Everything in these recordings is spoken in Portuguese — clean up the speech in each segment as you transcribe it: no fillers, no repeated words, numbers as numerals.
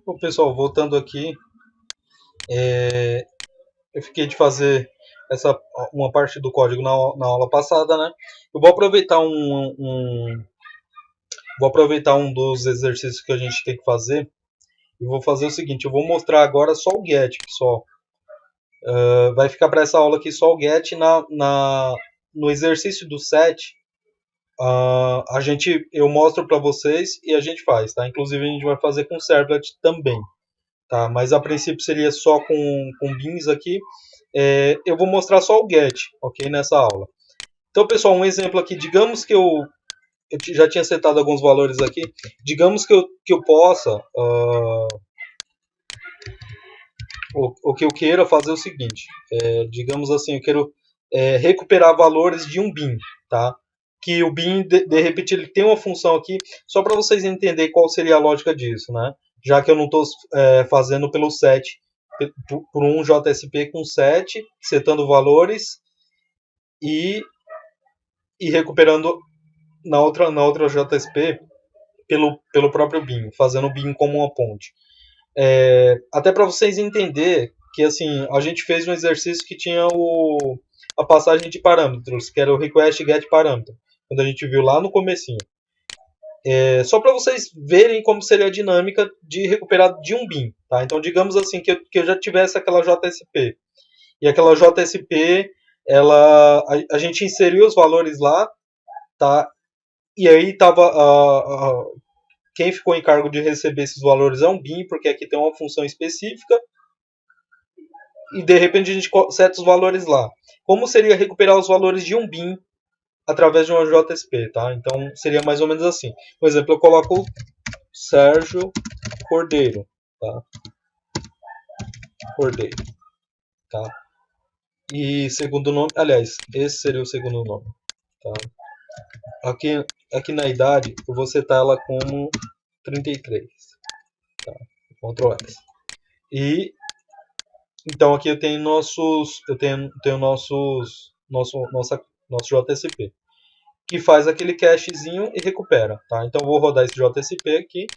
Bom, pessoal, voltando aqui, eu fiquei de fazer essa uma parte do código na aula passada, né? Eu vou aproveitar um dos exercícios que a gente tem que fazer e vou fazer o seguinte: eu vou mostrar agora só o get, só. Vai ficar para essa aula aqui só o get no exercício do set. Eu mostro para vocês e a gente faz, tá? Inclusive a gente vai fazer com servlet também. Tá? Mas a princípio seria só com bins aqui. Eu vou mostrar só o get, ok? Nessa aula. Então, pessoal, um exemplo aqui. Digamos que eu já tinha setado alguns valores aqui. Digamos que eu possa, o que eu queira fazer é o seguinte. Digamos assim, eu quero recuperar valores de um bin, tá? Que o bin, de repente, ele tem uma função aqui, só para vocês entenderem qual seria a lógica disso, né? Já que eu não estou fazendo pelo set, por um JSP com set, setando valores e, e recuperando na outra JSP pelo próprio bin, fazendo o bin como uma ponte. Até para vocês entenderem que assim, a gente fez um exercício que tinha a passagem de parâmetros, que era o request get parâmetro, quando a gente viu lá no comecinho. Só para vocês verem como seria a dinâmica de recuperar de um bin. Tá? Então, digamos assim, que eu já tivesse aquela JSP. E aquela JSP, a gente inseriu os valores lá, tá? E aí tava quem ficou em cargo de receber esses valores é um bin, porque aqui tem uma função específica. E de repente a gente seta os valores lá. Como seria recuperar os valores de um bin através de uma JSP, tá? Então seria mais ou menos assim. Por exemplo, eu coloco Sérgio Cordeiro, tá? Cordeiro, tá? E segundo nome, aliás, esse seria o segundo nome, tá? Aqui na idade, eu vou setar ela como 33, tá? Ctrl S. E então aqui eu tenho nosso JSP, que faz aquele cachezinho e recupera, tá? Então eu vou rodar esse JSP aqui.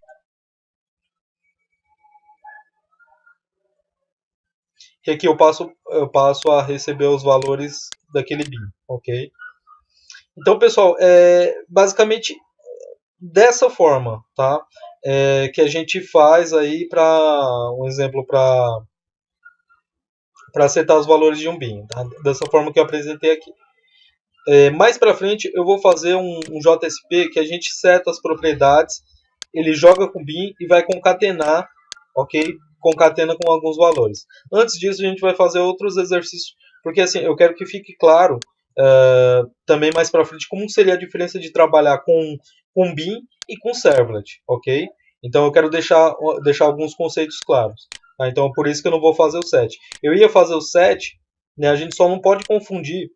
E aqui eu passo a receber os valores daquele bin, ok? Então, pessoal, basicamente dessa forma, tá? Que a gente faz aí um exemplo para setar os valores de um bin, tá? Dessa forma que eu apresentei aqui. Mais para frente eu vou fazer um JSP que a gente seta as propriedades, ele joga com bin e vai concatenar, ok? Concatena com alguns valores. Antes disso a gente vai fazer outros exercícios, porque assim eu quero que fique claro também mais para frente como seria a diferença de trabalhar com bin e com servlet, ok? Então eu quero deixar alguns conceitos claros. Tá? Então por isso que eu não vou fazer o set. Eu ia fazer o set, né? A gente só não pode confundir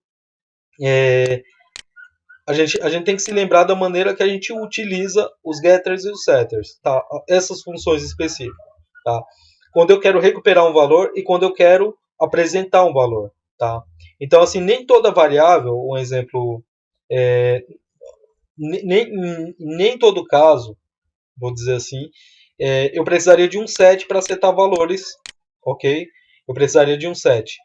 a gente tem que se lembrar da maneira que a gente utiliza os getters e os setters, tá? Essas funções específicas, tá? Quando eu quero recuperar um valor e quando eu quero apresentar um valor, tá? Então, assim, nem toda variável, um exemplo, nem todo caso, vou dizer assim, eu precisaria de um set para setar valores, ok? Eu precisaria de um set.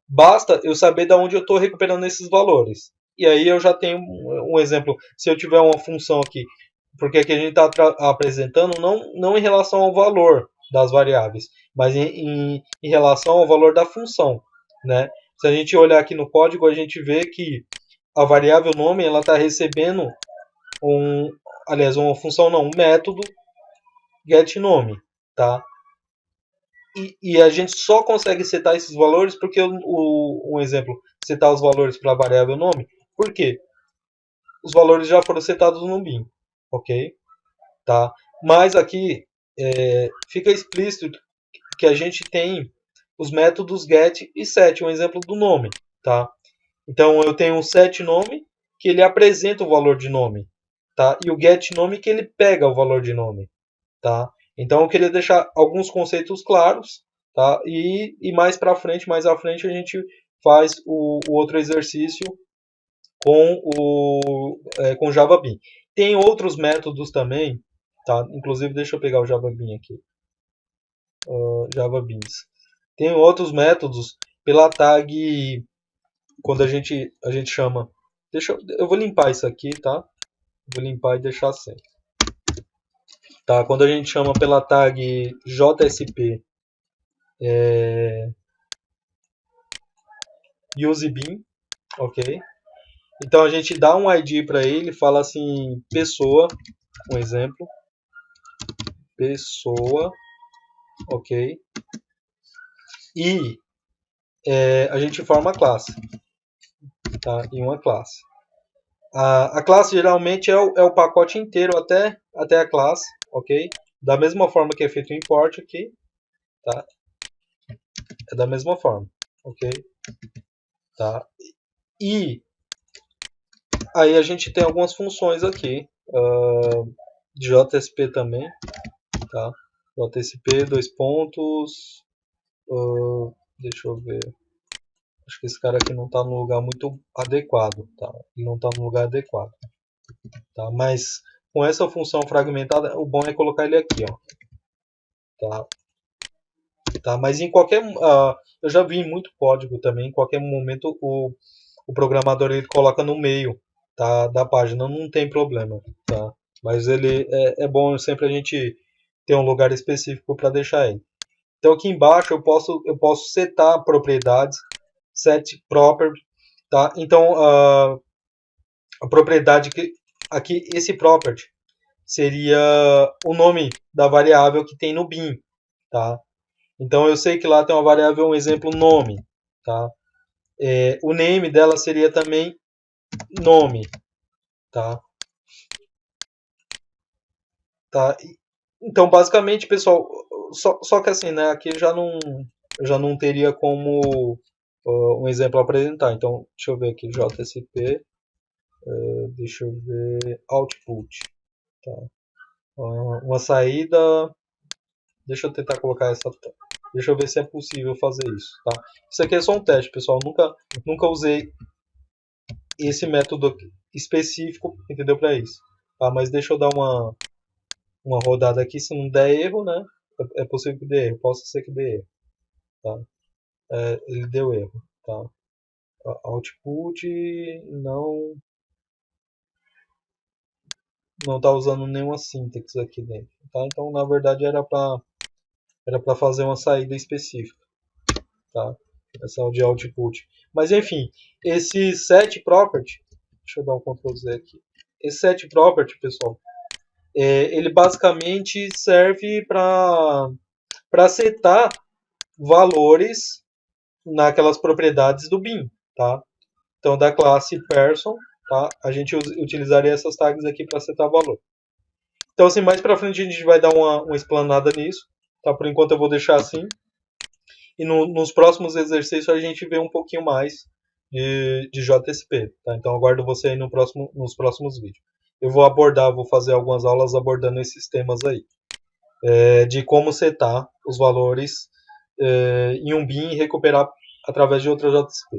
Basta eu saber de onde eu estou recuperando esses valores. E aí eu já tenho um exemplo. Se eu tiver uma função aqui, porque aqui a gente está apresentando não em relação ao valor das variáveis, mas em relação ao valor da função. Né? Se a gente olhar aqui no código, a gente vê que a variável nome ela está recebendo aliás, uma função não, um método getNome. Tá? E a gente só consegue setar esses valores porque um exemplo, setar os valores para a variável nome, por quê? Os valores já foram setados no bin, ok? Tá? Mas aqui fica explícito que a gente tem os métodos get e set, um exemplo do nome, tá? Então eu tenho um set nome que ele apresenta o valor de nome, tá? E o get nome que ele pega o valor de nome, tá? Então eu queria deixar alguns conceitos claros, tá? E mais à frente a gente faz o outro exercício com Java Bean. Tem outros métodos também, tá? Inclusive deixa eu pegar o Java Bean aqui. Java Beans. Tem outros métodos pela tag, quando a gente chama. Eu vou limpar isso aqui, tá? Vou limpar e deixar assim. Tá? Quando a gente chama pela tag JSP useBean, ok? Então a gente dá um ID para ele, fala assim, pessoa, um exemplo, pessoa, ok? E a gente forma a classe, tá? Em uma classe. A classe geralmente é o pacote inteiro até a classe, ok? Da mesma forma que é feito o import aqui, tá? É da mesma forma, ok? Tá? E aí a gente tem algumas funções aqui, de JSP também, tá? JSP, dois pontos, deixa eu ver, acho que esse cara aqui não está no lugar muito adequado, tá? Ele não está no lugar adequado, tá? Mas com essa função fragmentada, o bom é colocar ele aqui, ó, tá? Tá? Mas em qualquer, eu já vi muito código também, em qualquer momento o programador ele coloca no meio, tá, da página, não tem problema, tá? Mas ele é bom sempre a gente ter um lugar específico para deixar ele. Então aqui embaixo eu posso setar propriedades, set property, tá? Então a propriedade que aqui, esse property seria o nome da variável que tem no bin, tá? Então eu sei que lá tem uma variável, um exemplo, nome, tá? O name dela seria também nome, tá? Tá? Então basicamente, pessoal, só que assim, né? Aqui já não teria como um exemplo apresentar. Então deixa eu ver aqui, JSP, deixa eu ver output, tá? Uma saída. Deixa eu tentar colocar essa. Deixa eu ver se é possível fazer isso, tá? Isso aqui é só um teste, pessoal. Nunca usei esse método específico, entendeu, para isso. Tá? Mas deixa eu dar uma rodada aqui. Se não der erro, né? É possível que dê erro. Possa ser que dê erro, tá? Ele deu erro, tá? Output não tá usando nenhuma sintaxe aqui dentro, tá? Então na verdade era para fazer uma saída específica, tá? Essa é o de output. Mas enfim, esse set property, deixa eu dar um Ctrl Z aqui. Esse set property, pessoal, ele basicamente serve para setar valores naquelas propriedades do bin, tá? Então da classe person, tá? A gente utilizaria essas tags aqui para setar valor. Então assim, mais para frente a gente vai dar uma explanada nisso, tá? Por enquanto eu vou deixar assim. E nos próximos exercícios a gente vê um pouquinho mais de JSP, tá? Então aguardo você aí nos próximos vídeos. Eu vou fazer algumas aulas abordando esses temas aí, de como setar os valores em um bin e recuperar através de outra JSP.